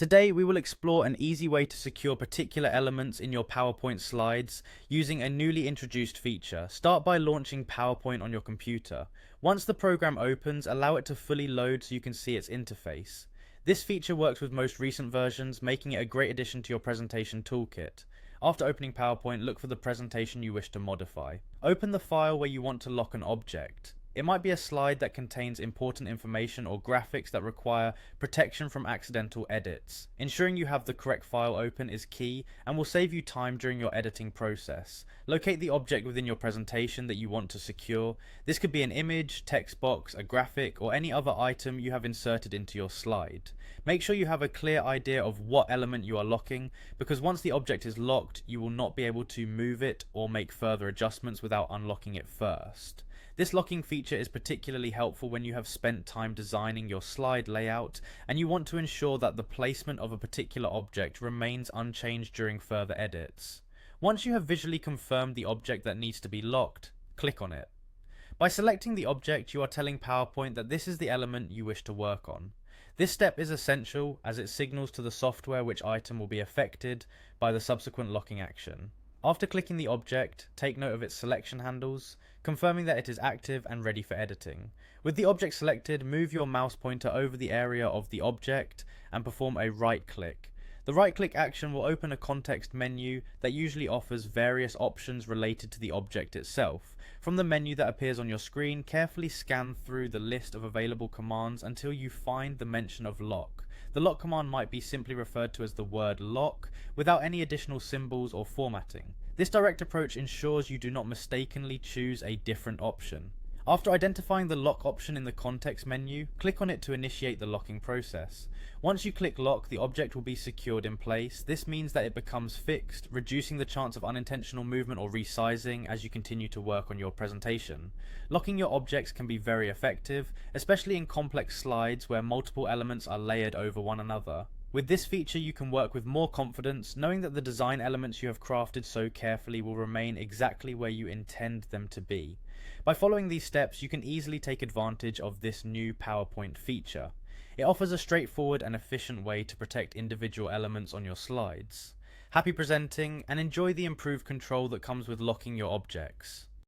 Today we will explore an easy way to secure particular elements in your PowerPoint slides using a newly introduced feature. Start by launching PowerPoint on your computer. Once the program opens, allow it to fully load so you can see its interface. This feature works with most recent versions, making it a great addition to your presentation toolkit. After opening PowerPoint, look for the presentation you wish to modify. Open the file where you want to lock an object. It might be a slide that contains important information or graphics that require protection from accidental edits. Ensuring you have the correct file open is key and will save you time during your editing process. Locate the object within your presentation that you want to secure. This could be an image, text box, a graphic, or any other item you have inserted into your slide. Make sure you have a clear idea of what element you are locking, because once the object is locked, you will not be able to move it or make further adjustments without unlocking it first. This locking feature is particularly helpful when you have spent time designing your slide layout and you want to ensure that the placement of a particular object remains unchanged during further edits. Once you have visually confirmed the object that needs to be locked, click on it. By selecting the object, you are telling PowerPoint that this is the element you wish to work on. This step is essential as it signals to the software which item will be affected by the subsequent locking action. After clicking the object, take note of its selection handles, confirming that it is active and ready for editing. With the object selected, move your mouse pointer over the area of the object and perform a right click. The right click action will open a context menu that usually offers various options related to the object itself. From the menu that appears on your screen, carefully scan through the list of available commands until you find the mention of lock. The lock command might be simply referred to as the word lock, without any additional symbols or formatting. This direct approach ensures you do not mistakenly choose a different option. After identifying the lock option in the context menu, click on it to initiate the locking process. Once you click lock, the object will be secured in place. This means that it becomes fixed, reducing the chance of unintentional movement or resizing as you continue to work on your presentation. Locking your objects can be very effective, especially in complex slides where multiple elements are layered over one another. With this feature, you can work with more confidence, knowing that the design elements you have crafted so carefully will remain exactly where you intend them to be. By following these steps, you can easily take advantage of this new PowerPoint feature. It offers a straightforward and efficient way to protect individual elements on your slides. Happy presenting, and enjoy the improved control that comes with locking your objects.